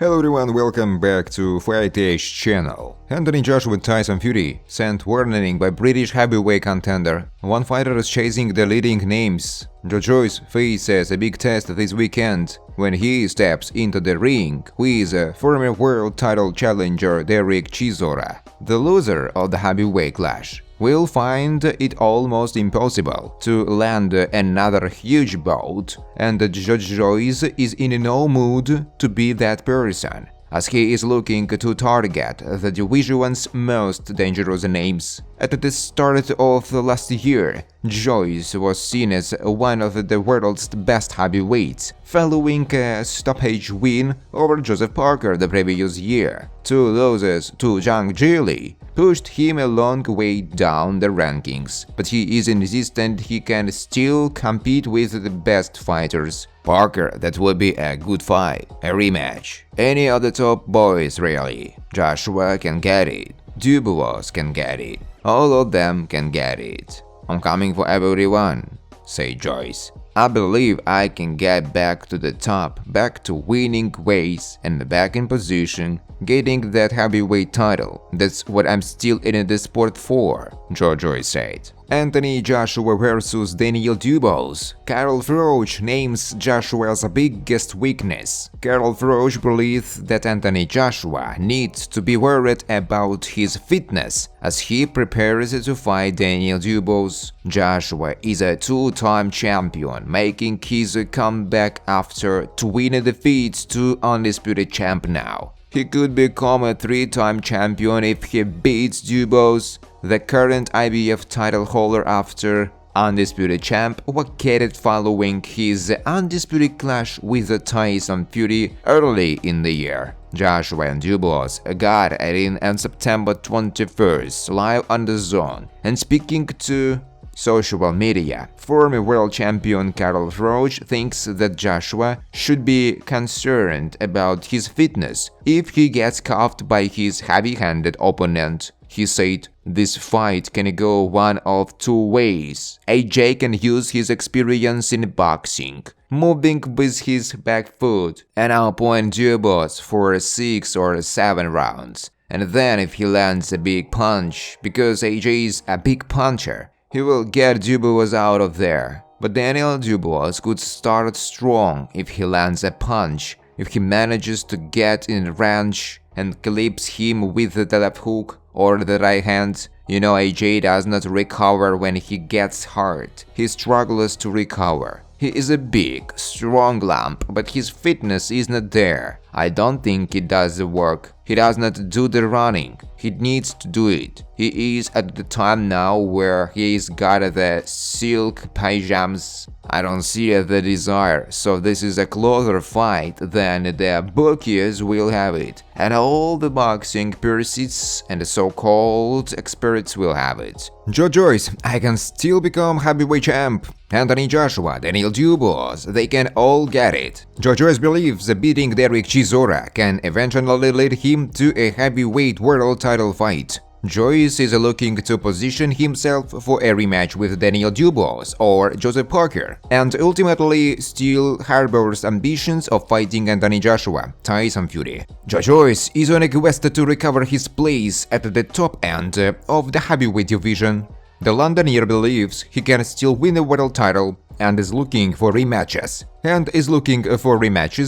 Hello everyone, welcome back to Fight channel. Anthony Joshua and Tyson Fury sent warning by British heavyweight contender. One fighter is chasing the leading names. Joyce faces a big test this weekend when he steps into the ring with former world title challenger Derek Chisora. The loser of the heavyweight clash will find it almost impossible to land another huge bout, and Joyce is in no mood to be that person, as he is looking to target the division's most dangerous names. At the start of last year, Joyce was seen as one of the world's best heavyweights, following a stoppage win over Joseph Parker the previous year. Two losses to Zhang Jili pushed him a long way down the rankings, but he is insistent he can still compete with the best fighters. Parker, that would be a good fight, a rematch. Any of the top boys really. Joshua can get it. Dubios can get it. All of them can get it. I'm coming for everyone, said Joyce. I believe I can get back to the top, back to winning ways, and back in position, getting that heavyweight title. That's what I'm still in the sport for, Joyce said. Anthony Joshua vs Daniel Dubois. Carl Froch names Joshua's biggest weakness. Carl Froch believes that Anthony Joshua needs to be worried about his fitness as he prepares to fight Daniel Dubois. Joshua is a two-time champion, making his comeback after twin defeats to undisputed champ now. He could become a three-time champion if he beats Dubios, the current IBF title holder, after undisputed champ vacated following his undisputed clash with Tyson Fury early in the year. Joshua and Dubois got it in on September 21st live on DAZN, and speaking to social media, former world champion Carl Froch thinks that Joshua should be concerned about his fitness if he gets cuffed by his heavy-handed opponent. He said, "This fight can go one of two ways. AJ can use his experience in boxing, moving with his back foot, and outpoint Dubois for 6 or 7 rounds. And then if he lands a big punch, because AJ is a big puncher, he will get Dubois out of there. But Daniel Dubois could start strong if he lands a punch, if he manages to get in range and clips him with the left hook or the right hand. You know, AJ does not recover when he gets hurt. He struggles to recover. He is a big, strong lump, but his fitness is not there. I don't think it does the work. He does not do the running. He needs to do it. He is at the time now where he's got the silk pajamas. I don't see the desire, so this is a closer fight than the bookies will have it, and all the boxing purists and the so-called experts will have it. Joyce, I can still become heavyweight champ. Anthony Joshua, Daniel Dubois, they can all get it. Joyce believes that beating Derek Chisora can eventually lead him to a heavyweight world title fight. Joyce is looking to position himself for a rematch with Daniel Dubois or Joseph Parker, and ultimately still harbors ambitions of fighting Anthony Joshua, Tyson Fury. Joyce is on a quest to recover his place at the top end of the heavyweight division. The Londoner believes he can still win the world title and is looking for rematches,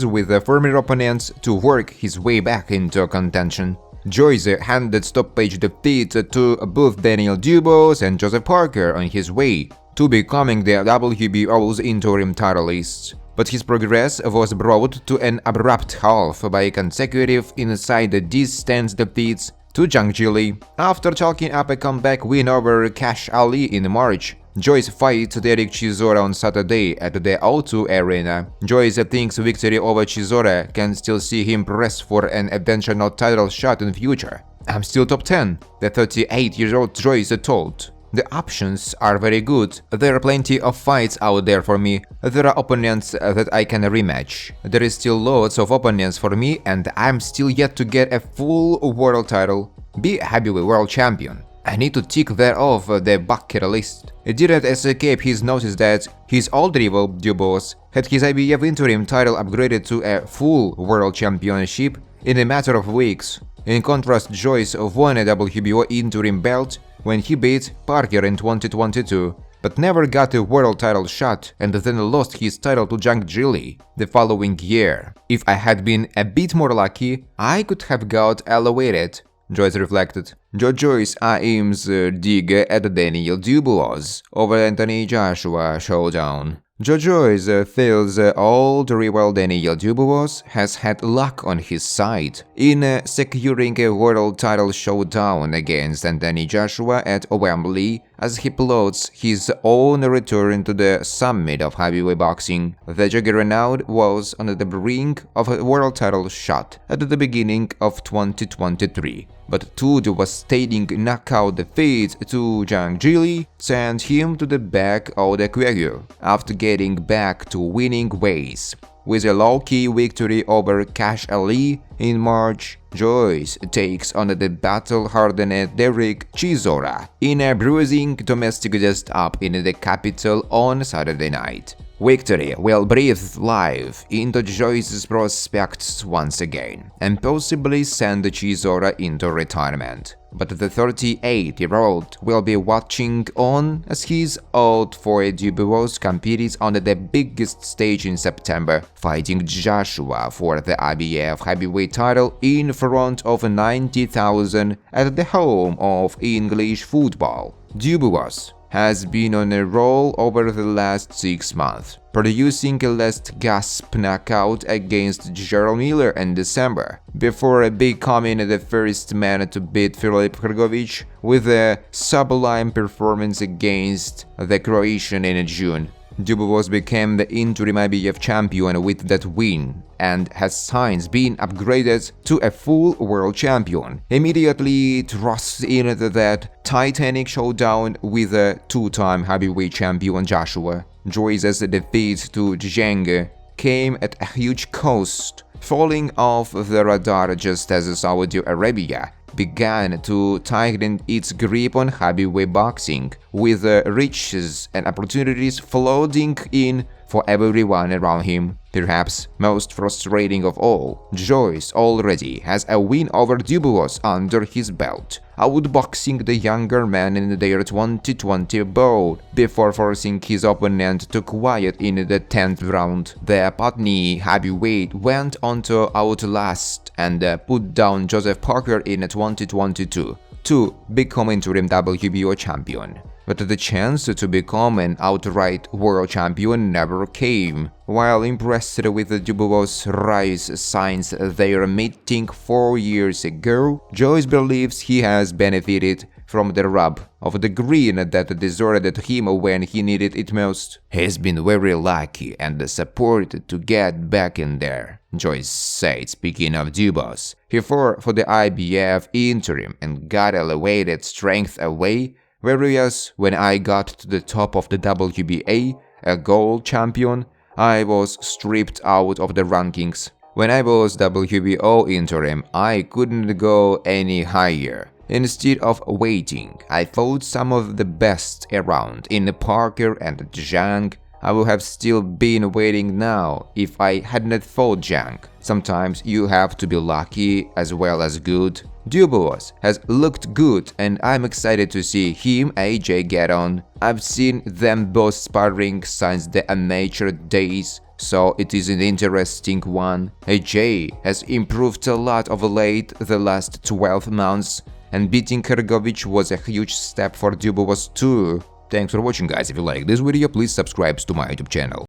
with former opponents to work his way back into contention. Joyce handed stoppage defeat to both Daniel Dubois and Joseph Parker on his way to becoming the WBO's interim titleists. But his progress was brought to an abrupt halt by consecutive inside-the-distance defeats to Zhang Jili. After chalking up a comeback win over Cash Ali in March, Joyce fights Derek Chisora on Saturday at the O2 Arena. Joyce thinks victory over Chisora can still see him press for an eventual title shot in the future. "I'm still top 10, the 38-year-old Joyce told. "The options are very good. There are plenty of fights out there for me. There are opponents that I can rematch. There is still loads of opponents for me, and I'm still yet to get a full world title, be a heavyweight world champion. I need to tick that off the bucket list. It didn't escape his notice that his old rival, Dubios, had his IBF interim title upgraded to a full world championship in a matter of weeks. In contrast, Joyce won a WBO interim belt when he beat Parker in 2022, but never got a world title shot and then lost his title to Zhang Jili the following year. If I had been a bit more lucky, I could have got elevated, Joyce reflected. Joyce aims dig at Daniel Dubois over Anthony Joshua showdown. Joyce feels old rival Daniel Dubois has had luck on his side in securing a world title showdown against Anthony Joshua at Wembley as he plots his own return to the summit of heavyweight boxing. The juggernaut was on the brink of a world title shot at the beginning of 2023, but two devastating knockout defeats to Zhang Jili sent him to the back of the queue after getting back to winning ways. With a low-key victory over Cash Ali in March, Joyce takes on the battle-hardened Derek Chisora in a bruising domestic dust-up in the capital on Saturday night. Victory will breathe life into Joyce's prospects once again and possibly send Chisora into retirement. But the 38-year-old will be watching on as he's out for a Dubios competes on the biggest stage in September, fighting Joshua for the IBF heavyweight title in front of 90,000 at the home of English football. Dubios has been on a roll over the last 6 months, producing a last gasp knockout against Gerald Miller in December, before becoming the first man to beat Filip Hrgovic with a sublime performance against the Croatian in June. Dubios became the interim IBF champion with that win and has since been upgraded to a full world champion, immediately thrust into that titanic showdown with a two-time heavyweight champion Joshua. Joyce's defeat to Zhang came at a huge cost, falling off the radar just as Saudi Arabia began to tighten its grip on heavyweight boxing, with riches and opportunities flooding in for everyone around him. Perhaps most frustrating of all, Joyce already has a win over Dubios under his belt, outboxing the younger man in their 2020 bout before forcing his opponent to quiet in the 10th round. The Putney heavyweight went on to outlast and put down Joseph Parker in 2022 to become interim WBO champion. But the chance to become an outright world champion never came. While impressed with Dubios' rise since their meeting 4 years ago, Joyce believes he has benefited from the rub of the green that deserted him when he needed it most. He's been very lucky and supported to get back in there, Joyce said, speaking of Dubios. He fought for the IBF interim and got elevated strength away, whereas when I got to the top of the WBA, a gold champion, I was stripped out of the rankings. When I was WBO interim, I couldn't go any higher. Instead of waiting, I fought some of the best around in Parker and Zhang. I would have still been waiting now if I hadn't fought Zhang. Sometimes you have to be lucky as well as good. Dubios has looked good and I'm excited to see him AJ get on. I've seen them both sparring since the amateur days, so it is an interesting one. AJ has improved a lot of late the last 12 months, and beating Hrgovic was a huge step for Dubios too. Thanks for watching, guys. If you like this video, please subscribe to my YouTube channel.